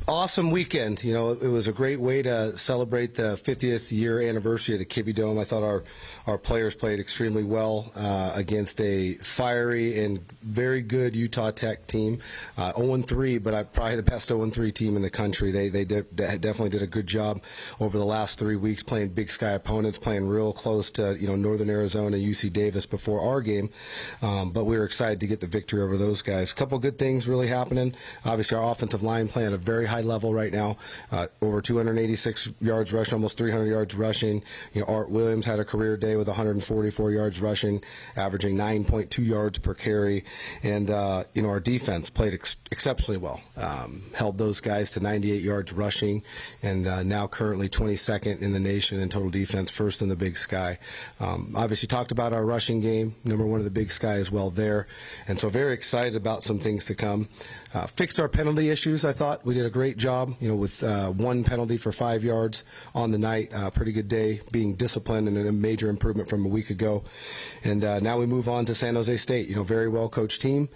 Awesome weekend. You know, it was a great way to celebrate the 50th year anniversary of the Kibbe Dome. I thought our players played extremely well against a fiery and very good Utah Tech team. 0-3, but probably the best 0-3 team in the country. They definitely did a good job over the last 3 weeks playing Big Sky opponents, playing real close to Northern Arizona, UC Davis before our game. But we were excited to get the victory over those guys. A couple good things really happening. Obviously, our offensive line playing at a very high level right now. Over 286 yards rushing, almost 300 yards rushing. Art Williams had a career day with 144 yards rushing, averaging 9.2 yards per carry. And our defense played exceptionally well. Held those guys to 98 yards rushing, and now currently 22nd in the nation in total defense, first in the Big Sky. Obviously talked about our rushing game, number one of the Big Sky as well there. And so very excited about some things to come. Fixed our penalty issues, I thought. We did a great job, with one penalty for 5 yards on the night. Pretty good day, being disciplined, and a major improvement from a week ago. And now we move on to San Jose State. Very well-coached team.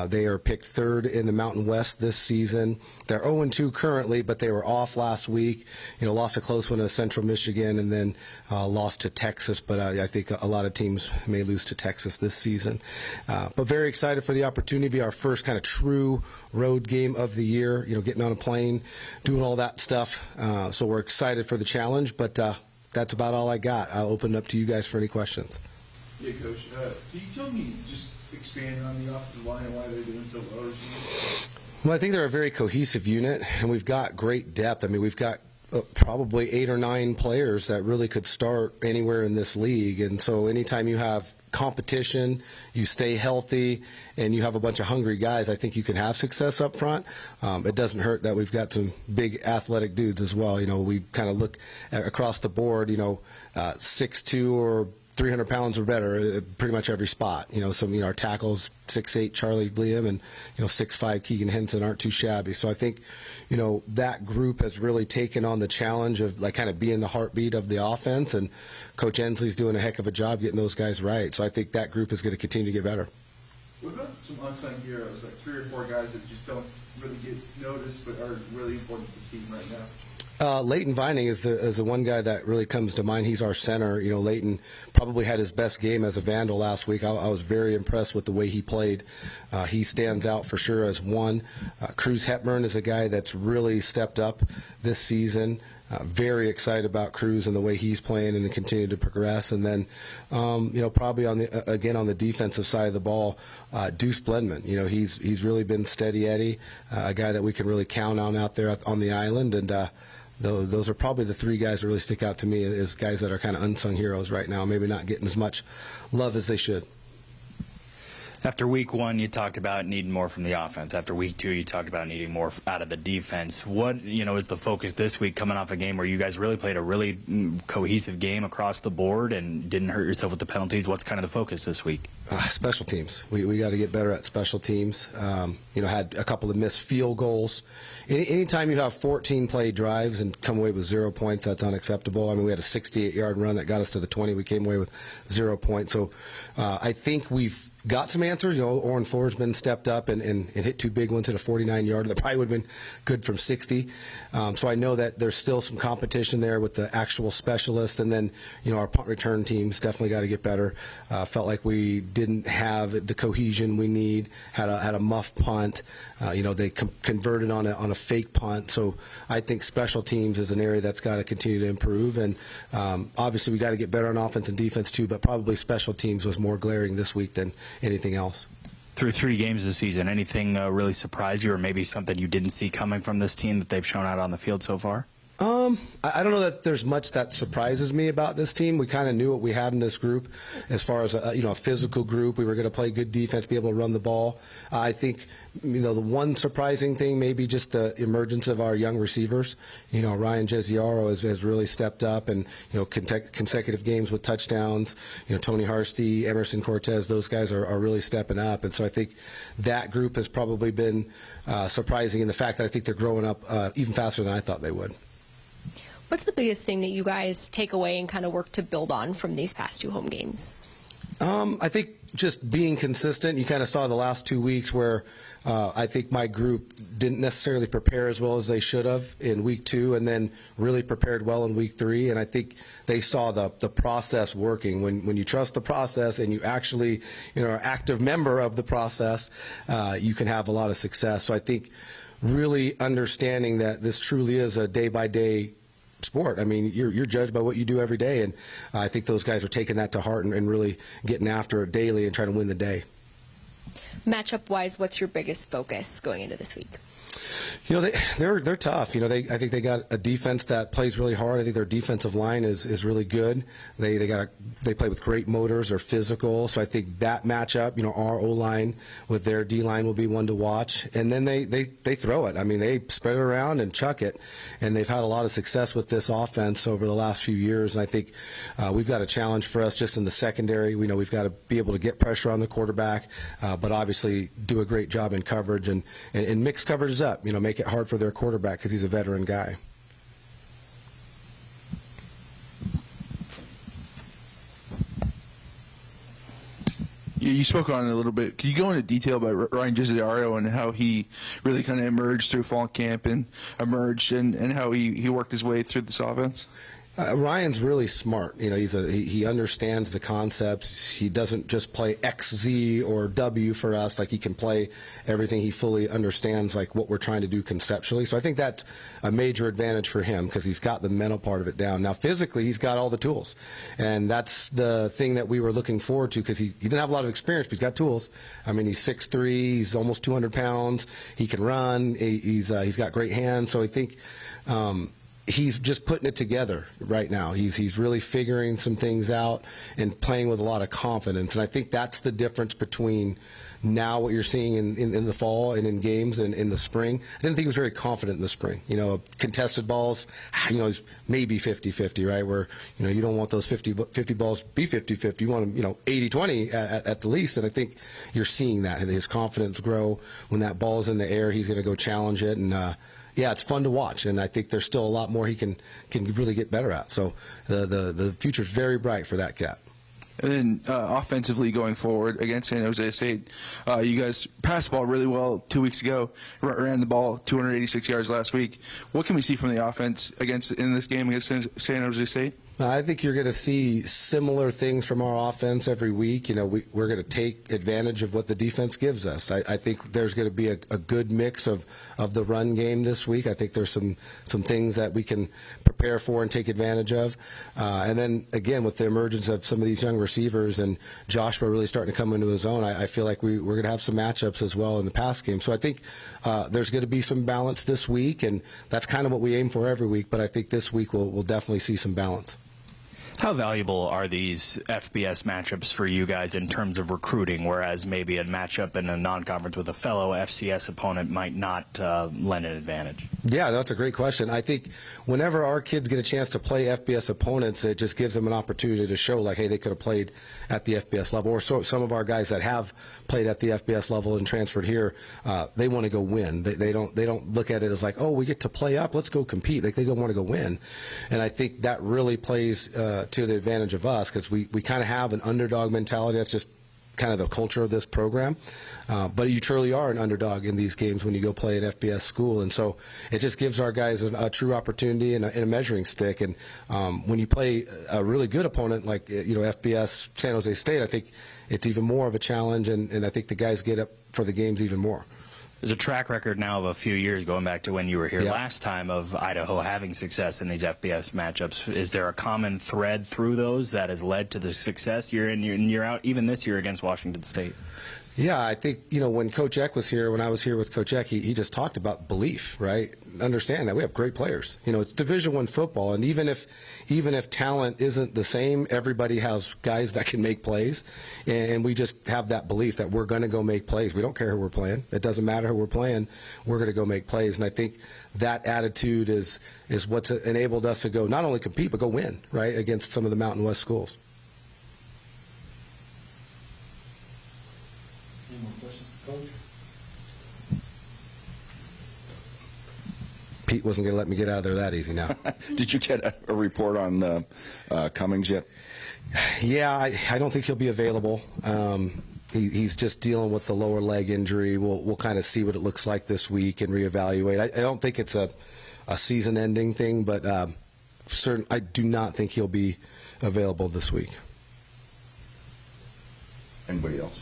They are picked third in the Mountain West this season. They're 0-2 currently, but they were off last week. Lost a close one to Central Michigan, and then lost to Texas. But I think a lot of teams may lose to Texas this season. But very excited for the opportunity to be our first kind of true road game of the year. Getting on a plane, doing all that stuff. So we're excited for the challenge. But that's about all I got. I'll open it up to you guys for any questions. Yeah, Coach. Can you tell me, just expand on the offensive line and why they're doing so well this year? Well, I think they're a very cohesive unit, and we've got great depth. I mean, we've got probably 8 or 9 players that really could start anywhere in this league. And so anytime you have competition, you stay healthy, and you have a bunch of hungry guys, I think you can have success up front. It doesn't hurt that we've got some big athletic dudes as well. We kind of look across the board, 6'2" or 300 pounds or better at pretty much every spot. Our tackles, 6'8" Charlie Liam and 6'5" Keegan Henson aren't too shabby. So I think that group has really taken on the challenge of kind of being the heartbeat of the offense, and Coach Ensley's doing a heck of a job getting those guys right. So I think that group is going to continue to get better. What about some unsung heroes, like 3 or 4 guys that just don't really get noticed but are really important to this team right now? Leighton Vining is the one guy that really comes to mind. He's our center. Leighton probably had his best game as a Vandal last week. I was very impressed with the way he played. He stands out for sure as one. Cruz Hepburn is a guy that's really stepped up this season. Very excited about Cruz and the way he's playing and to continue to progress. And then, probably on the defensive side of the ball, Deuce Blendman. He's really been steady Eddie, a guy that we can really count on out there on the island. And those are probably the 3 guys that really stick out to me as guys that are kind of unsung heroes right now, maybe not getting as much love as they should. After week 1, you talked about needing more from the offense. After week 2, you talked about needing more out of the defense. What, is the focus this week, coming off a game where you guys really played a really cohesive game across the board and didn't hurt yourself with the penalties? What's kind of the focus this week? Special teams. We got to get better at special teams. Had a couple of missed field goals. Anytime you have 14 play drives and come away with 0 points, that's unacceptable. I mean, we had a 68-yard run that got us to the 20. We came away with 0 points. So I think we've got some answers. Oren Forsman stepped up and hit 2 big ones, hit a 49-yarder. That probably would have been good from 60. So I know that there's still some competition there with the actual specialists. And then, our punt return teams definitely got to get better. Felt like we didn't have the cohesion we need, had a muff punt. They converted on a fake punt. So I think special teams is an area that's got to continue to improve. And obviously we got to get better on offense and defense too, but probably special teams was more glaring this week than anything else. Through 3 games this season, anything really surprise you, or maybe something you didn't see coming from this team that they've shown out on the field so far? I don't know that there's much that surprises me about this team. We kind of knew what we had in this group as far as a physical group. We were going to play good defense, be able to run the ball. I think the one surprising thing may be just the emergence of our young receivers. Ryan Jesiaro has really stepped up, and consecutive games with touchdowns. Tony Harsty, Emerson Cortez, those guys are really stepping up, and so I think that group has probably been surprising in the fact that I think they're growing up even faster than I thought they would. What's the biggest thing that you guys take away and kind of work to build on from these past 2 home games? I think just being consistent. You kind of saw the last 2 weeks where I think my group didn't necessarily prepare as well as they should have in week 2, and then really prepared well in week 3. And I think they saw the process working. When you trust the process and you actually, are an active member of the process, you can have a lot of success. So I think really understanding that this truly is a day-by-day sport. I mean, you're judged by what you do every day, and I think those guys are taking that to heart and really getting after it daily and trying to win the day. Matchup-wise, what's your biggest focus going into this week? They're tough. I think they got a defense that plays really hard. I think their defensive line is really good. They play with great motors. They're physical. So I think that matchup, our O line with their D line will be one to watch. And then they throw it. I mean, they spread it around and chuck it. And they've had a lot of success with this offense over the last few years. And I think we've got a challenge for us just in the secondary. We know we've got to be able to get pressure on the quarterback, but obviously do a great job in coverage and mix coverages up. Make it hard for their quarterback because he's a veteran guy. Yeah, you spoke on it a little bit. Can you go into detail about Ryan Giudiario and how he really kind of emerged through fall camp and and how he worked his way through this offense? Ryan's really smart. He understands the concepts. He doesn't just play X, Z, or W for us. Like, he can play everything. He fully understands what we're trying to do conceptually. So I think that's a major advantage for him because he's got the mental part of it down. Now, physically, he's got all the tools, and that's the thing that we were looking forward to because he didn't have a lot of experience, but he's got tools. I mean, he's 6'3", he's almost 200 pounds. He can run. He's got great hands. So I think. He's just putting it together right now. He's really figuring some things out and playing with a lot of confidence. And I think that's the difference between now what you're seeing in the fall and in games and in the spring. I didn't think he was very confident in the spring. Contested balls, he's maybe 50-50, right? Where, you don't want those 50 balls be 50-50. You want them, 80-20 at the least. And I think you're seeing that. His confidence grow. When that ball's in the air, he's going to go challenge it. And, yeah, it's fun to watch, and I think there's still a lot more he can really get better at. So the future's very bright for that cat. And then offensively going forward against San Jose State, you guys passed the ball really well 2 weeks ago, ran the ball 286 yards last week. What can we see from the offense in this game against San Jose State? I think you're going to see similar things from our offense every week. We're going to take advantage of what the defense gives us. I think there's going to be a good mix of the run game this week. I think there's some things that we can prepare for and take advantage of. And then, again, with the emergence of some of these young receivers and Joshua really starting to come into his own, I feel like we're going to have some matchups as well in the pass game. So I think there's going to be some balance this week, and that's kind of what we aim for every week. But I think this week we'll definitely see some balance. How valuable are these FBS matchups for you guys in terms of recruiting, whereas maybe a matchup in a non-conference with a fellow FCS opponent might not lend an advantage? Yeah, that's a great question. I think whenever our kids get a chance to play FBS opponents, it just gives them an opportunity to show, hey, they could have played at the FBS level. Or so some of our guys that have played at the FBS level and transferred here, they want to go win. They don't look at it as we get to play up, let's go compete. They want to go win. And I think that really plays to the advantage of us because we kind of have an underdog mentality. That's just kind of the culture of this program. But you truly are an underdog in these games when you go play an FBS school. And so it just gives our guys a true opportunity and a measuring stick. And when you play a really good opponent like FBS San Jose State, I think it's even more of a challenge. And I think the guys get up for the games even more. There's a track record now of a few years going back to when you were here last time of Idaho having success in these FBS matchups. Is there a common thread through those that has led to the success year in year out, even this year against Washington State? Yeah, I think, when Coach Eck was here, when I was here with Coach Eck, he just talked about belief, right? Understand that we have great players. It's Division I football, and even if talent isn't the same, everybody has guys that can make plays, and we just have that belief that we're going to go make plays. We don't care who we're playing. It doesn't matter who we're playing. We're going to go make plays, and I think that attitude is what's enabled us to go not only compete, but go win, right, against some of the Mountain West schools. Any more questions for Coach? Pete wasn't going to let me get out of there that easy now. Did you get a report on Cummings yet? Yeah, I don't think he'll be available. He's just dealing with the lower leg injury. We'll kind of see what it looks like this week and reevaluate. I don't think it's a season-ending thing, but I do not think he'll be available this week. Anybody else?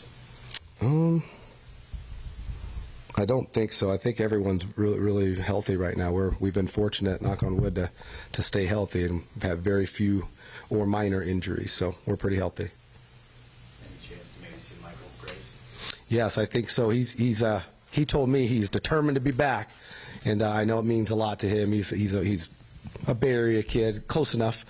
I don't think so. I think everyone's really healthy right now. We've been fortunate, knock on wood, to stay healthy, and we've had very few or minor injuries, so we're pretty healthy. Any chance to maybe see Michael Graves? Yes, I think so. He told me he's determined to be back, and I know it means a lot to him. He's a Bay Area kid, close enough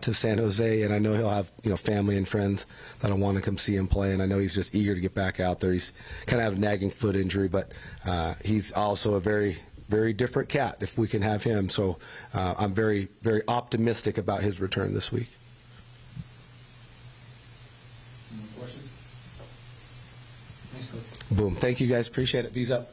to San Jose, and I know he'll have family and friends that'll want to come see him play, and I know he's just eager to get back out there. He's kind of have a nagging foot injury, but he's also a very, very different cat if we can have him. So I'm very, very optimistic about his return this week. Any more questions? Thanks, Coach. Boom. Thank you guys. Appreciate it. V's up.